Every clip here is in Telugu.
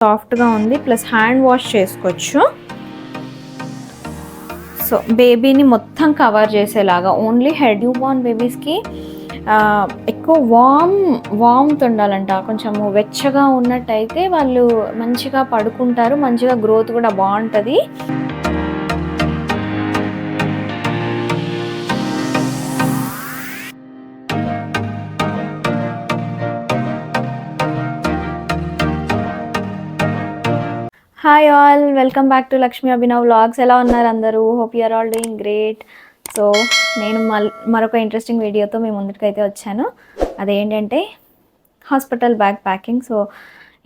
సాఫ్ట్గా ఉంది, ప్లస్ హ్యాండ్ వాష్ చేసుకోవచ్చు. సో బేబీని మొత్తం కవర్ చేసేలాగా ఓన్లీ హెడ్. న్యూ బార్న్ బేబీస్కి ఎక్కువ వామ్త్ ఉండాలంట. కొంచెము వెచ్చగా ఉన్నట్టయితే వాళ్ళు మంచిగా పడుకుంటారు, మంచిగా గ్రోత్ కూడా బాగుంటుంది. Hi all, welcome back to Lakshmi Abhinav vlogs. ఎలా ఉన్నారు అందరూ? Hope you are all doing great. So నేను మరొక ఇంట్రెస్టింగ్ వీడియోతో మీ ముందుకైతే వచ్చాను. అదేంటంటే హాస్పిటల్ బ్యాగ్ ప్యాకింగ్. సో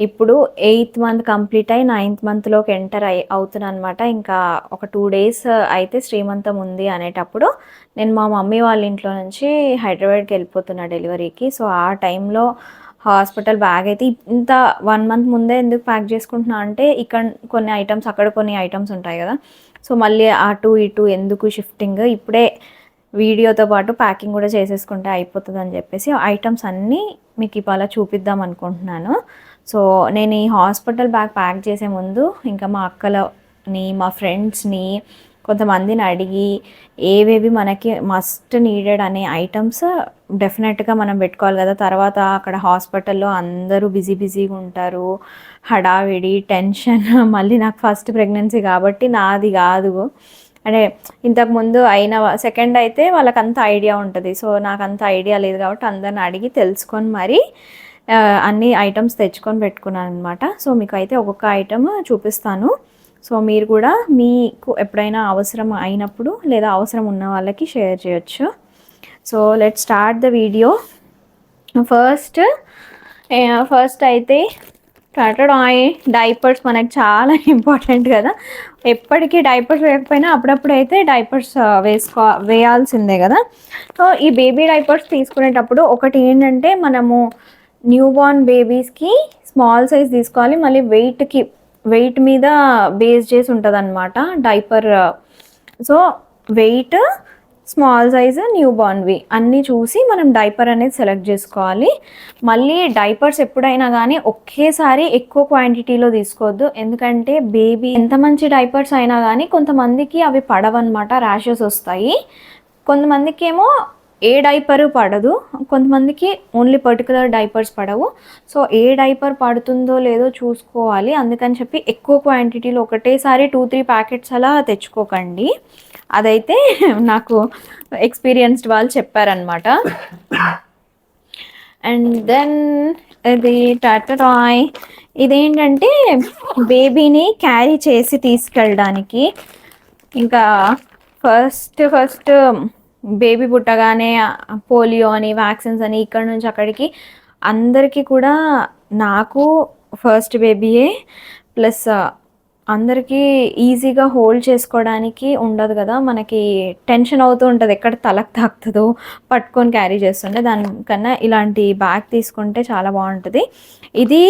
ఇప్పుడు 8th మంత్ కంప్లీట్ అయ్యి 9th మంత్లోకి ఎంటర్ అవుతున్నాను అనమాట. ఇంకా ఒక 2 days అయితే శ్రీమంతం ఉంది అనేటప్పుడు నేను మా మమ్మీ వాళ్ళ ఇంట్లో నుంచి హైదరాబాద్కి వెళ్ళిపోతున్నా డెలివరీకి. సో ఆ టైంలో హాస్పిటల్ బ్యాగ్ అయితే ఇంత 1 month ముందే ఎందుకు ప్యాక్ చేసుకుంటున్నా అంటే, ఇక్కడ కొన్ని ఐటమ్స్ అక్కడ కొన్ని ఐటమ్స్ ఉంటాయి కదా. సో మళ్ళీ అటు ఇటు ఎందుకు షిఫ్టింగ్, ఇప్పుడే వీడియోతో పాటు ప్యాకింగ్ కూడా చేసేసుకుంటే అయిపోతుంది అని చెప్పేసి ఐటమ్స్ అన్నీ మీకు ఇవాళ చూపిద్దాం అనుకుంటున్నాను. సో నేను ఈ హాస్పిటల్ బ్యాగ్ ప్యాక్ చేసే ముందు ఇంకా మా అక్కలని, మా ఫ్రెండ్స్ని, కొంతమందిని అడిగి ఏవేవి మనకి మస్ట్ నీడెడ్ అనే ఐటమ్స్ డెఫినెట్గా మనం పెట్టుకోవాలి కదా. తర్వాత అక్కడ హాస్పిటల్లో అందరూ బిజీగా ఉంటారు, హడావిడి, టెన్షన్. మళ్ళీ నాకు ఫస్ట్ ప్రెగ్నెన్సీ కాబట్టి నాది కాదు, అంటే ఇంతకుముందు అయిన సెకండ్ అయితే వాళ్ళకి అంత ఐడియా ఉంటుంది. సో నాకు అంత ఐడియా లేదు కాబట్టి అందరిని అడిగి తెలుసుకొని మరి అన్ని ఐటమ్స్ తెచ్చుకొని పెట్టుకున్నాను అనమాట. సో మీకు అయితే ఒక్కొక్క ఐటమ్ చూపిస్తాను. సో మీరు కూడా మీకు ఎప్పుడైనా అవసరం అయినప్పుడు లేదా అవసరం ఉన్న వాళ్ళకి షేర్ చేయొచ్చు. So let start the video. First అయితే డైపర్స్ మనకు చాలా ఇంపార్టెంట్ కదా. ఎప్పటికీ డైపర్స్ వేయకపోయినా అప్పుడప్పుడు అయితే డైపర్స్ వేయాల్సిందే కదా. సో ఈ బేబీ డైపర్స్ తీసుకునేటప్పుడు ఒకటి ఏంటంటే, మనము న్యూ బార్న్ బేబీస్కి స్మాల్ సైజ్ తీసుకోవాలి. మళ్ళీ వెయిట్ మీద బేస్ చేసి ఉంటుంది అనమాట diaper. So weight, small size, new బార్న్వి అన్నీ చూసి మనం డైపర్ అనేది సెలెక్ట్ చేసుకోవాలి. మళ్ళీ డైపర్స్ ఎప్పుడైనా కానీ ఒకేసారి ఎక్కువ క్వాంటిటీలో తీసుకోవద్దు. ఎందుకంటే బేబీ ఎంత మంచి డైపర్స్ అయినా కానీ కొంతమందికి అవి పడవన్నమాట, ర్యాషెస్ వస్తాయి. కొంతమందికి ఏమో ఏ డైపరు పడదు, కొంతమందికి ఓన్లీ పర్టికులర్ డైపర్స్ పడవు. సో ఏ డైపర్ పడుతుందో లేదో చూసుకోవాలి. అందుకని చెప్పి ఎక్కువ క్వాంటిటీలో ఒకటేసారి 2-3 ప్యాకెట్స్ అలా తెచ్చుకోకండి. అదైతే నాకు ఎక్స్పీరియన్స్డ్ వాళ్ళు చెప్పారనమాట. అండ్ దెన్ ఇది టాటాయ్. ఇదేంటంటే బేబీని క్యారీ చేసి తీసుకెళ్ళడానికి. ఇంకా ఫస్ట్ బేబీ పుట్టగానే పోలియో అని, వ్యాక్సిన్స్ అని, ఇక్కడ నుంచి అక్కడికి అందరికీ కూడా, నాకు ఫస్ట్ బేబీయే, ప్లస్ అందరికీ ఈజీగా హోల్డ్ చేసుకోవడానికి ఉండదు కదా, మనకి టెన్షన్ అవుతూ ఉంటుంది ఎక్కడ తలకు తాకుతుందో పట్టుకొని క్యారీ చేస్తుంటే. దానికన్నా ఇలాంటి బ్యాగ్ తీసుకుంటే చాలా బాగుంటుంది. ఇది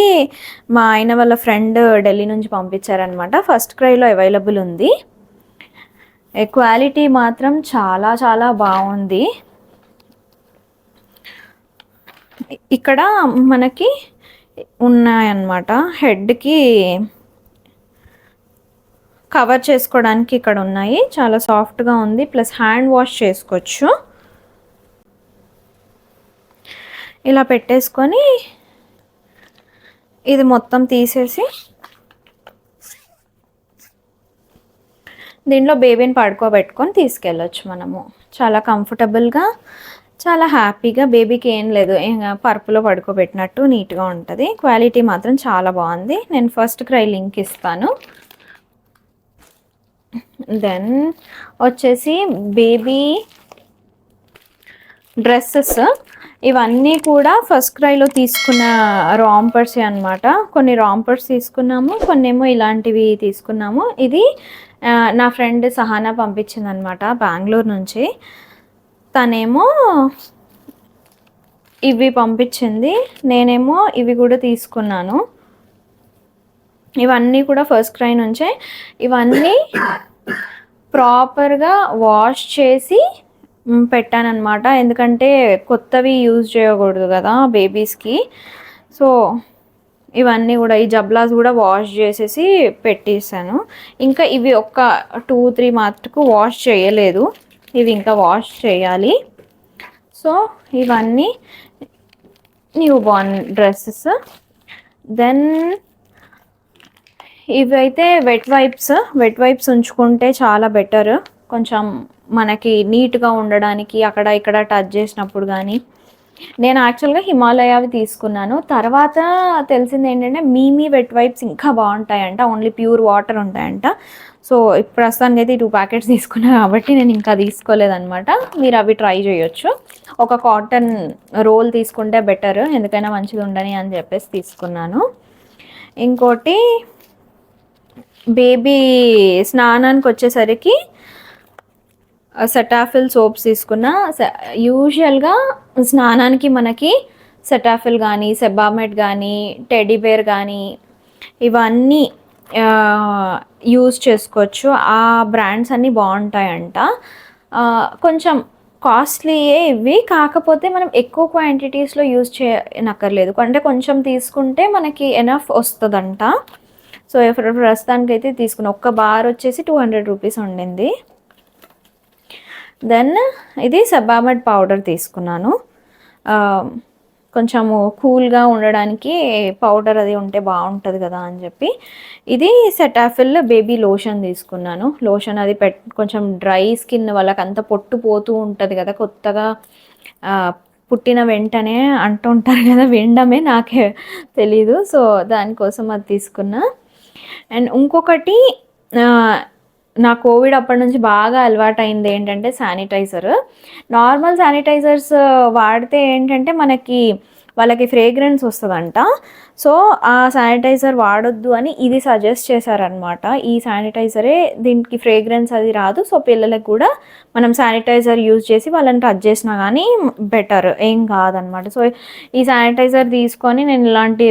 మా ఆయన వాళ్ళ ఫ్రెండ్ ఢిల్లీ నుంచి పంపించారనమాట. ఫస్ట్ క్రైలో అవైలబుల్ ఉంది. క్వాలిటీ మాత్రం చాలా చాలా బాగుంది. ఇక్కడ మనకి ఉన్నాయన్నమాట, హెడ్కి కవర్ చేసుకోవడానికి ఇక్కడ ఉన్నాయి. చాలా సాఫ్ట్గా ఉంది, ప్లస్ హ్యాండ్ వాష్ చేసుకోవచ్చు. ఇలా పెట్టేసుకొని ఇది మొత్తం తీసేసి దీంట్లో బేబీని పడుకోబెట్టుకొని తీసుకెళ్ళొచ్చు మనము. చాలా కంఫర్టబుల్గా, చాలా హ్యాపీగా. బేబీకి ఏం లేదు, పరుపులో పడుకోబెట్టినట్టు నీట్గా ఉంటుంది. క్వాలిటీ మాత్రం చాలా బాగుంది. నేను ఫస్ట్ క్రై లింక్ ఇస్తాను. దెన్ వచ్చేసి బేబీ డ్రెస్సెస్. ఇవన్నీ కూడా ఫస్ట్ క్రైలో తీసుకున్న రాంపర్స్ అనమాట. కొన్ని రాంపర్స్ తీసుకున్నాము, కొన్ని ఏమో ఇలాంటివి తీసుకున్నాము. ఇది నా ఫ్రెండ్ సహానా పంపించింది అనమాట బెంగళూరు నుంచి. తనేమో ఇవి పంపించింది, నేనేమో ఇవి కూడా తీసుకున్నాను. ఇవన్నీ కూడా ఫస్ట్ క్రై నుంచే. ఇవన్నీ ప్రాపర్గా వాష్ చేసి పెట్టానన్నమాట. ఎందుకంటే కొత్తవి యూజ్ చేయకూడదు కదా బేబీస్కి. సో ఇవన్నీ కూడా ఈ జబ్లాస్ కూడా వాష్ చేసేసి పెట్టేసాను. ఇంకా ఇవి ఒక 2-3 మటుకు వాష్ చేయలేదు, ఇవి ఇంకా వాష్ చేయాలి. సో ఇవన్నీ న్యూ బార్న్ డ్రెస్సెస్. దెన్ ఇవైతే వెట్ వైప్స్ ఉంచుకుంటే చాలా బెటర్, కొంచెం మనకి నీట్గా ఉండడానికి అక్కడ ఇక్కడ టచ్ చేసినప్పుడు. కానీ నేను యాక్చువల్గా హిమాలయావి తీసుకున్నాను, తర్వాత తెలిసింది ఏంటంటే మీమీ వెట్ వైప్స్ ఇంకా బాగుంటాయంట, ఓన్లీ ప్యూర్ వాటర్ ఉంటాయంట. సో ప్రస్తుతానికి అయితే 2 ప్యాకెట్స్ తీసుకున్నాను కాబట్టి నేను ఇంకా తీసుకోలేదన్నమాట. మీరు అవి ట్రై చేయొచ్చు. ఒక కాటన్ రోల్ తీసుకుంటే బెటర్, ఎందుకైనా మంచిది ఉండని అని చెప్పేసి తీసుకున్నాను. ఇంకోటి బేబీ స్నానానికి వచ్చేసరికి సెటాఫిల్ సోప్స్ తీసుకున్నా. యూజువల్గా స్నానానికి మనకి సెటాఫిల్ కానీ, సెబామెట్ కానీ, టెడీ బేర్ కానీ ఇవన్నీ యూజ్ చేసుకోవచ్చు. ఆ బ్రాండ్స్ అన్నీ బాగుంటాయంట. కొంచెం కాస్ట్లీయే ఇవి, కాకపోతే మనం ఎక్కువ క్వాంటిటీస్లో యూజ్ చేయనక్కర్లేదు, అంటే కొంచెం తీసుకుంటే మనకి ఎనఫ్ వస్తుందంట. సో ప్రస్తుతానికి అయితే తీసుకున్న ఒక్క బార్ వచ్చేసి 200 రూపీస్ ఉండింది. దెన్ ఇది సెబామెట్ పౌడర్ తీసుకున్నాను, కొంచెము కూల్గా ఉండడానికి పౌడర్ అది ఉంటే బాగుంటుంది కదా అని చెప్పి. ఇది సెటాఫిల్ బేబీ లోషన్ తీసుకున్నాను. లోషన్ అది కొంచెం డ్రై స్కిన్ వాళ్ళకి అంత పొట్టు పోతూ ఉంటుంది కదా, కొత్తగా పుట్టిన వెంటనే అంటుంటారు కదా, వినడమే నాకే తెలీదు. సో దానికోసం అది తీసుకున్నా. అండ్ ఇంకొకటి నా కోవిడ్ అప్పటి నుంచి బాగా అలవాటు అయింది ఏంటంటే శానిటైజర్. నార్మల్ శానిటైజర్స్ వాడితే ఏంటంటే వాళ్ళకి ఫ్రేగ్రెన్స్ వస్తుందంట. సో ఆ శానిటైజర్ వాడొద్దు అని ఇది సజెస్ట్ చేశారనమాట. ఈ శానిటైజరే, దీనికి ఫ్రేగ్రెన్స్ అది రాదు. సో పిల్లలకు కూడా మనం శానిటైజర్ యూజ్ చేసి వాళ్ళని టచ్ చేసినా కానీ బెటర్, ఏం కాదనమాట. సో ఈ శానిటైజర్ తీసుకొని నేను ఇలాంటి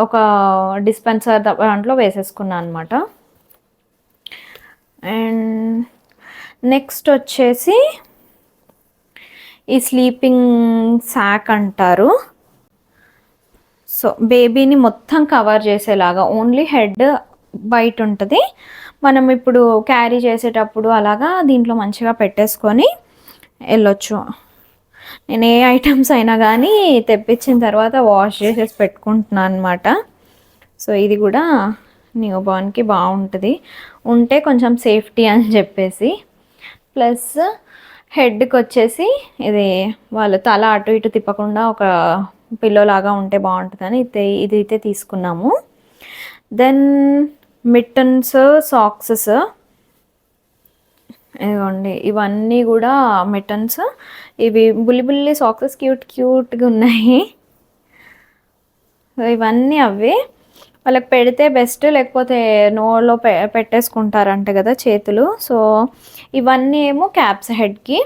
ఒక డిస్పెన్సర్ దాంట్లో వేసేసుకున్నాను అనమాట. అండ్ నెక్స్ట్ వచ్చేసి ఈ స్లీపింగ్ సాక్ అంటారు. సో బేబీని మొత్తం కవర్ చేసేలాగా, ఓన్లీ హెడ్ బయట ఉంటుంది. మనం ఇప్పుడు క్యారీ చేసేటప్పుడు అలాగా దీంట్లో మంచిగా పెట్టేసుకొని వెళ్ళొచ్చు. నేను ఏ ఐటమ్స్ అయినా కానీ తెప్పించిన తర్వాత వాష్ చేసేసి పెట్టుకుంటున్నాను అనమాట. సో ఇది కూడా న్యూ బార్న్కి బాగుంటుంది, ఉంటే కొంచెం సేఫ్టీ అని చెప్పేసి. ప్లస్ హెడ్కి వచ్చేసి ఇది వాళ్ళు తల అటు ఇటు తిప్పకుండా ఒక పిల్లో లాగా ఉంటే బాగుంటుందని ఇది అయితే తీసుకున్నాము. దెన్ మిట్టన్స్, సాక్సెస్, ఇదిగోండి ఇవన్నీ కూడా మిట్టన్స్. ఇవి బుల్లి సాక్సెస్ క్యూట్గా ఉన్నాయి. ఇవన్నీ అవే, వాళ్ళకి పెడితే బెస్ట్, లేకపోతే నోలో పెట్టేసుకుంటారంట కదా చేతులు. సో ఇవన్నీ ఏమో క్యాప్స్ హెడ్కి.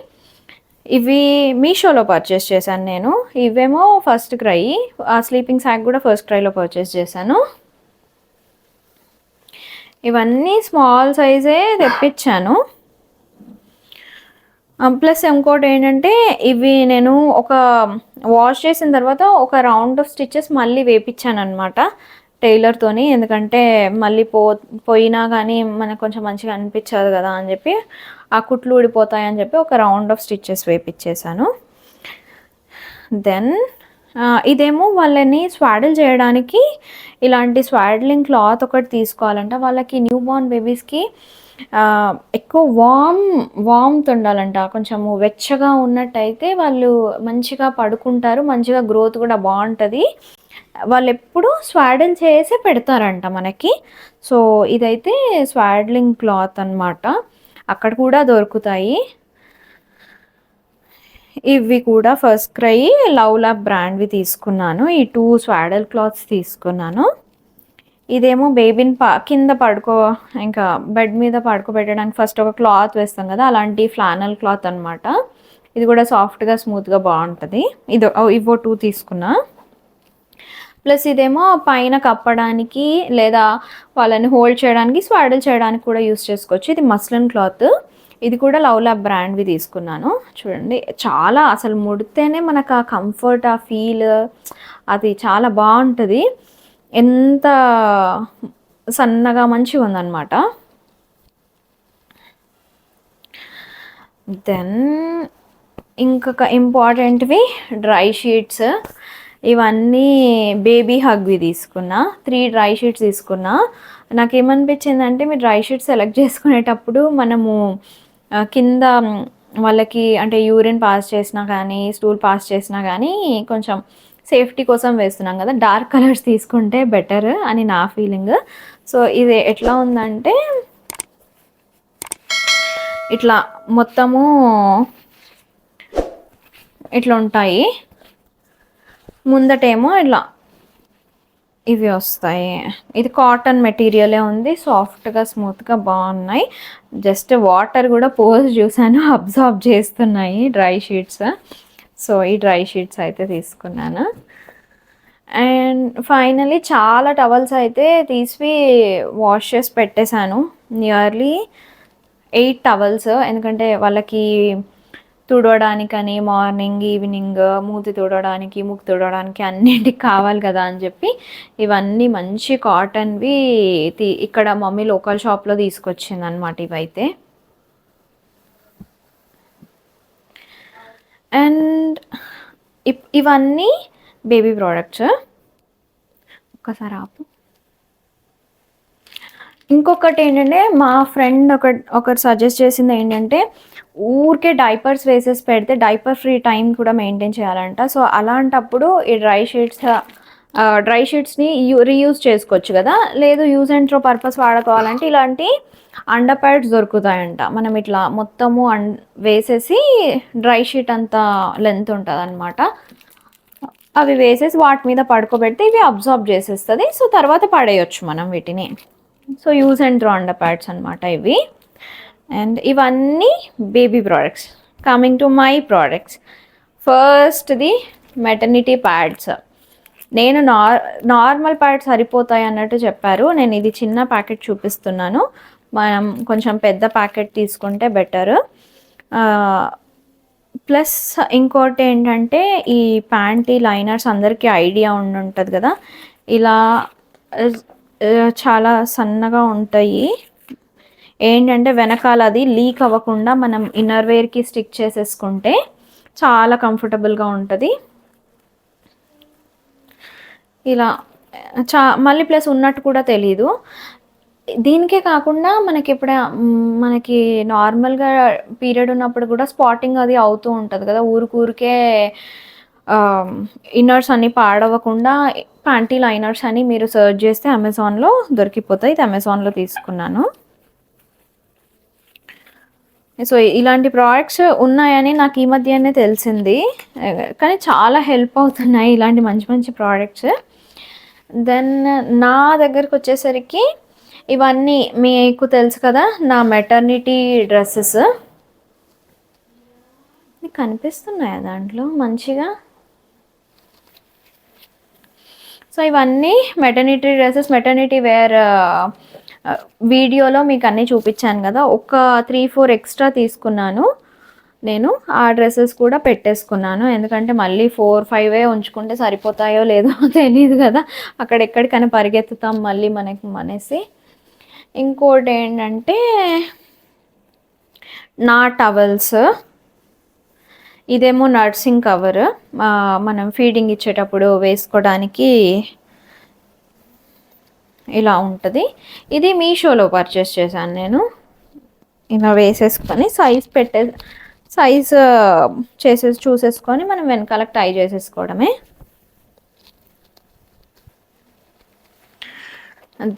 ఇవి మీషోలో పర్చేస్ చేశాను నేను. ఇవేమో ఫస్ట్ క్రై, ఆ స్లీపింగ్ సాక్ కూడా ఫస్ట్ క్రైలో పర్చేస్ చేశాను. ఇవన్నీ స్మాల్ సైజే తెప్పించాను. ప్లస్ ఇంకోటి ఏంటంటే ఇవి నేను ఒక వాష్ చేసిన తర్వాత ఒక రౌండ్ ఆఫ్ స్టిచెస్ మళ్ళీ వేపించాను అనమాట టైలర్తోని, ఎందుకంటే మళ్ళీ పోయినా కానీ మనకు కొంచెం మంచిగా అనిపించదు కదా అని చెప్పి, ఆ కుట్లు ఊడిపోతాయని చెప్పి ఒక రౌండ్ ఆఫ్ స్టిచెస్ వేపించేసాను. దెన్ ఇదేమో వాళ్ళని స్వాడిల్ చేయడానికి ఇలాంటి స్వాడ్లింగ్ క్లాత్ ఒకటి తీసుకోవాలంట. వాళ్ళకి న్యూ బార్న్ బేబీస్కి ఎక్కువ వామ్త్ ఉండాలంట, కొంచెము వెచ్చగా ఉన్నట్టయితే వాళ్ళు మంచిగా పడుకుంటారు, మంచిగా గ్రోత్ కూడా బాగుంటుంది. వాళ్ళు ఎప్పుడు స్వాడిల్ చేసే పెడతారంట మనకి. సో ఇదైతే స్వాడ్లింగ్ క్లాత్ అన్నమాట, అక్కడ కూడా దొరుకుతాయి. ఇవి కూడా ఫస్ట్ క్రై లవ్ ల్యాబ్ బ్రాండ్వి తీసుకున్నాను. ఈ 2 స్వాడల్ క్లాత్స్ తీసుకున్నాను. ఇదేమో బేబీని కింద ఇంకా బెడ్ మీద పడుకోబెట్టడానికి ఫస్ట్ ఒక క్లాత్ వేస్తాం కదా, అలాంటి ఫ్లానల్ క్లాత్ అనమాట. ఇది కూడా సాఫ్ట్గా స్మూత్గా బాగుంటుంది. ఇవో 2 తీసుకున్నా. ప్లస్ ఇదేమో పైన కప్పడానికి లేదా వాళ్ళని హోల్డ్ చేయడానికి, స్వాడల్ చేయడానికి కూడా యూస్ చేసుకోవచ్చు. ఇది మస్లిన్ క్లాత్, ఇది కూడా లవ్ ల్యాబ్ బ్రాండ్వి తీసుకున్నాను. చూడండి చాలా అసలు ముడితేనే మనకు ఆ కంఫర్ట్, ఆ ఫీల్ అది చాలా బాగుంటుంది. ఎంత సన్నగా మంచిగా ఉందన్నమాట. దెన్ ఇంకొక ఇంపార్టెంట్వి డ్రై షీట్స్. ఇవన్నీ బేబీ హగ్వి తీసుకున్నా. 3 డ్రై షీట్స్ తీసుకున్నా. నాకేమనిపించిందంటే మీరు డ్రై షీట్స్ సెలెక్ట్ చేసుకునేటప్పుడు మనము కింద వాళ్ళకి అంటే యూరిన్ పాస్ చేసినా కానీ స్టూల్ పాస్ చేసినా కానీ కొంచెం సేఫ్టీ కోసం వేస్తున్నాం కదా, డార్క్ కలర్స్ తీసుకుంటే బెటర్ అని నా ఫీలింగ్. సో ఇది ఎట్లా ఉందంటే ఇట్లా మొత్తము ఇట్లా ఉంటాయి. ముందటేమో ఇట్లా ఇవి వస్తాయి. ఇది కాటన్ మెటీరియలే ఉంది, సాఫ్ట్గా స్మూత్గా బాగున్నాయి. జస్ట్ వాటర్ కూడా పోసి చూసాను, అబ్జార్బ్ చేస్తున్నాయి డ్రై షీట్స్. సో ఈ డ్రై షీట్స్ అయితే తీసుకున్నాను. అండ్ ఫైనలీ చాలా టవల్స్ అయితే తీసి వాష్ చేసి పెట్టేశాను. Nearly 8 towels. ఎందుకంటే వాళ్ళకి తుడవడానికని మార్నింగ్ ఈవినింగ్ మూతి తుడవడానికి ముక్కు తుడవడానికి అన్నింటికి కావాలి కదా అని చెప్పి ఇవన్నీ మంచి కాటన్వి ఇక్కడ మమ్మీ లోకల్ షాప్లో తీసుకొచ్చింది అనమాట ఇవైతే. అండ్ ఇవన్నీ బేబీ ప్రోడక్ట్స్. ఒక్కసారి ఆపు. ఇంకొకటి ఏంటంటే మా ఫ్రెండ్ ఒకటి సజెస్ట్ చేసింది ఏంటంటే ఊరికే డైపర్స్ వేసేసి పెడితే డైపర్ ఫ్రీ టైం కూడా మెయింటైన్ చేయాలంట. సో అలాంటప్పుడు ఈ డ్రై షీట్స్ని రీయూజ్ చేసుకోవచ్చు కదా. లేదు యూజ్ అండ్ త్రో పర్పస్ వాడుకోవాలంటే ఇలాంటి అండర్ ప్యాడ్స్ దొరుకుతాయంట. మనం ఇట్లా మొత్తము వేసేసి డ్రై షీట్ అంత లెంత్ ఉంటుంది అనమాట. అవి వేసేసి వాటి మీద పడుకోబెడితే ఇవి అబ్జార్బ్ చేసేస్తుంది. సో తర్వాత పడేయచ్చు మనం వీటిని. So use and throw under pads అనమాట ఇవి. అండ్ ఇవన్నీ baby products. Coming to my products, ఫస్ట్ది మెటర్నిటీ ప్యాడ్స్. నేను నార్మల్ ప్యాడ్స్ సరిపోతాయి అన్నట్టు చెప్పారు. నేను ఇది చిన్న ప్యాకెట్ చూపిస్తున్నాను. మనం కొంచెం పెద్ద ప్యాకెట్ తీసుకుంటే బెటర్. ప్లస్ ఇంకోటి ఏంటంటే ఈ ప్యాంటీ లైనర్స్ అందరికీ ఐడియా ఉంటుంది కదా, ఇలా చాలా సన్నగా ఉంటాయి. ఏంటంటే వెనకాల అది లీక్ అవ్వకుండా మనం ఇన్నర్ వేర్కి స్టిక్ చేసేసుకుంటే చాలా కంఫర్టబుల్గా ఉంటుంది. ఇలా మళ్ళీ ప్లస్ ఉన్నట్టు కూడా తెలీదు. దీనికే కాకుండా మనకి నార్మల్గా పీరియడ్ ఉన్నప్పుడు కూడా స్పాటింగ్ అది అవుతూ ఉంటుంది కదా, ఊరికే ఇన్నర్స్ అన్నీ పాడవకుండా ప్యాంటీ లైనర్స్ అని మీరు సర్చ్ చేస్తే అమెజాన్లో దొరికిపోతాయి. ఇది అమెజాన్లో తీసుకున్నాను. సో ఇలాంటి ప్రోడక్ట్స్ ఉన్నాయని నాకు ఈ మధ్యనే తెలిసింది, కానీ చాలా హెల్ప్ అవుతున్నాయి ఇలాంటి మంచి మంచి ప్రోడక్ట్స్. దెన్ నా దగ్గరకు వచ్చేసరికి ఇవన్నీ మీకు తెలుసు కదా, నా మెటర్నిటీ డ్రెస్సెస్ కనిపిస్తున్నాయా దాంట్లో మంచిగా. సో ఇవన్నీ మెటర్నిటీ డ్రెస్సెస్, మెటర్నిటీ వేర్ వీడియోలో మీకు అన్నీ చూపించాను కదా. ఒక 3-4 ఎక్స్ట్రా తీసుకున్నాను నేను. ఆ డ్రెస్సెస్ కూడా పెట్టేసుకున్నాను, ఎందుకంటే మళ్ళీ 4-5 ఉంచుకుంటే సరిపోతాయో లేదో తెలియదు కదా, అక్కడెక్కడికైనా పరిగెత్తుతాం మళ్ళీ అనేసి. ఇంకోటి ఏంటంటే నా టవల్స్. ఇదేమో నర్సింగ్ కవర్, మనం ఫీడింగ్ ఇచ్చేటప్పుడు వేసుకోవడానికి ఇలా ఉంటుంది. ఇది మీషోలో పర్చేస్ చేశాను నేను. ఇలా వేసేసుకొని సైజ్ చూసేసుకొని మనం వెనకాలకు టై చేసేసుకోవడమే.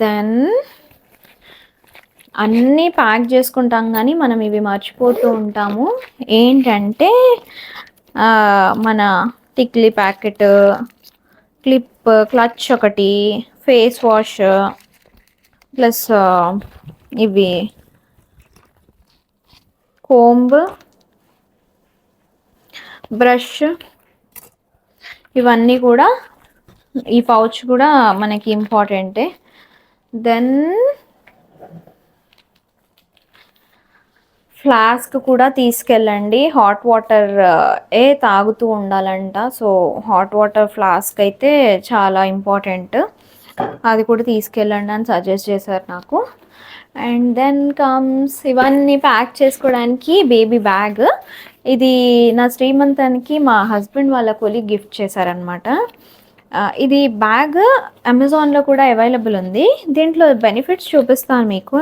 దెన్ అన్నీ ప్యాక్ చేసుకుంటాం కానీ మనం ఇవి మర్చిపోతూ ఉంటాము. ఏంటంటే మన టిక్లీ ప్యాకెట్, క్లచ్ ఒకటి, ఫేస్ వాష్, ప్లస్ ఇవి కోంబ్, బ్రష్, ఇవన్నీ కూడా ఈ పౌచ్ కూడా మనకి ఇంపార్టెంటే. దెన్ ఫ్లాస్క్ కూడా తీసుకెళ్ళండి. హాట్ వాటర్ తాగుతూ ఉండాలంట. సో హాట్ వాటర్ ఫ్లాస్క్ అయితే చాలా ఇంపార్టెంట్. అది కూడా తీసుకెళ్ళండి అని సజెస్ట్ చేశారు నాకు. అండ్ దెన్ కమ్స్ ఇవన్నీ ప్యాక్ చేసుకోవడానికి బేబీ బ్యాగ్. ఇది నా శ్రీమంతానికి మా హస్బెండ్ వాళ్ళ కొలీగ్ గిఫ్ట్ చేశారనమాట. ఇది బ్యాగ్ అమెజాన్లో కూడా అవైలబుల్ ఉంది. దీంట్లో బెనిఫిట్స్ చూపిస్తాను మీకు.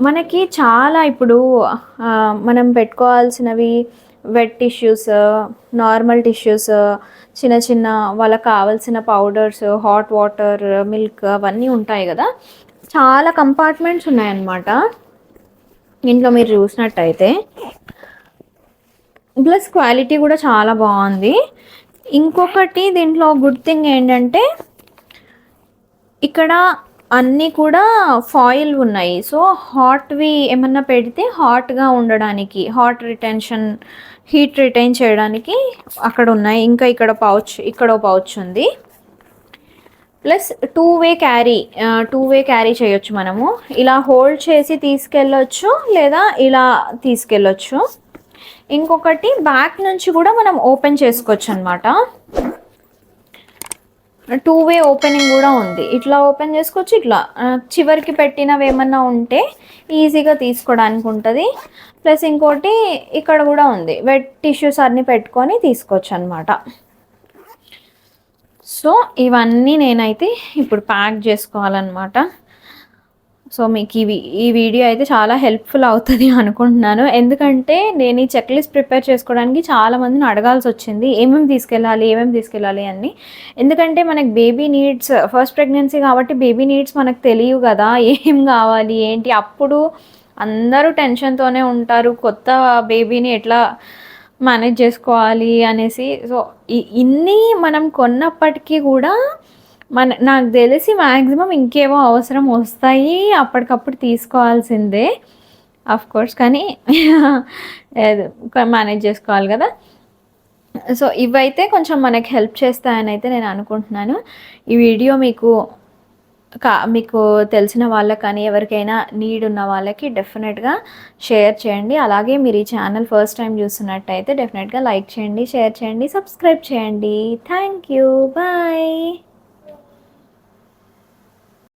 మనకి చాలా ఇప్పుడు మనం పెట్టుకోవాల్సినవి వెట్ టిష్యూస్, నార్మల్ టిష్యూస్, చిన్న చిన్న వాళ్ళకి కావాల్సిన పౌడర్స్, హాట్ వాటర్, మిల్క్ అవన్నీ ఉంటాయి కదా. చాలా కంపార్ట్మెంట్స్ ఉన్నాయన్నమాట ఇంట్లో మీరు చూసినట్టయితే. ప్లస్ క్వాలిటీ కూడా చాలా బాగుంది. ఇంకొకటి దీంట్లో గుడ్ థింగ్ ఏంటంటే ఇక్కడ అన్నీ కూడా ఫాయిల్ ఉన్నాయి. సో హాట్వి ఏమన్నా పెడితే హాట్గా ఉండడానికి, హాట్ రిటెన్షన్, హీట్ రిటైన్ చేయడానికి అక్కడ ఉన్నాయి. ఇంకా ఇక్కడ పౌచ్ ఉంది. ప్లస్ టూ వే క్యారీ చేయొచ్చు మనము. ఇలా హోల్డ్ చేసి తీసుకెళ్ళొచ్చు లేదా ఇలా తీసుకెళ్ళొచ్చు. ఇంకొకటి బ్యాక్ నుంచి కూడా మనం ఓపెన్ చేసుకోవచ్చు అనమాట. టూ వే ఓపెనింగ్ కూడా ఉంది. ఇట్లా ఓపెన్ చేసుకోవచ్చు, ఇట్లా చివరికి పెట్టినవి ఏమన్నా ఉంటే ఈజీగా తీసుకోవడానికి ఉంటుంది. ప్లస్ ఇంకోటి ఇక్కడ కూడా ఉంది, వెట్ టిష్యూస్ అన్నీ పెట్టుకొని తీసుకోవచ్చు అనమాట. సో ఇవన్నీ నేనైతే ఇప్పుడు ప్యాక్ చేసుకోవాలన్నమాట. సో మీకు ఈ వీడియో అయితే చాలా హెల్ప్ఫుల్ అవుతుంది అనుకుంటున్నాను. ఎందుకంటే నేను ఈ చెక్ లిస్ట్ ప్రిపేర్ చేసుకోవడానికి చాలామందిని అడగాల్సి వచ్చింది, ఏమేమి తీసుకెళ్ళాలి అని. ఎందుకంటే మనకి బేబీ నీడ్స్, ఫస్ట్ ప్రెగ్నెన్సీ కాబట్టి బేబీ నీడ్స్ మనకు తెలియవు కదా, ఏం కావాలి ఏంటి. అప్పుడు అందరూ టెన్షన్తోనే ఉంటారు, కొత్త బేబీని ఎట్లా మేనేజ్ చేసుకోవాలి అనేసి. సో ఇన్ని మనం కొన్నప్పటికీ కూడా నాకు తెలిసి మ్యాక్సిమం ఇంకేవో అవసరం వస్తాయి, అప్పటికప్పుడు తీసుకోవాల్సిందే కోర్స్. కానీ మేనేజ్ చేసుకోవాలి కదా. సో ఇవైతే కొంచెం మనకి హెల్ప్ చేస్తాయని అయితే నేను అనుకుంటున్నాను. ఈ వీడియో మీకు తెలిసిన వాళ్ళకి కానీ ఎవరికైనా నీడ్ ఉన్న వాళ్ళకి డెఫినెట్గా షేర్ చేయండి. అలాగే మీరు ఈ ఛానల్ ఫస్ట్ టైం చూస్తున్నట్టయితే డెఫినెట్గా లైక్ చేయండి, షేర్ చేయండి, సబ్స్క్రైబ్ చేయండి. Thank you, bye.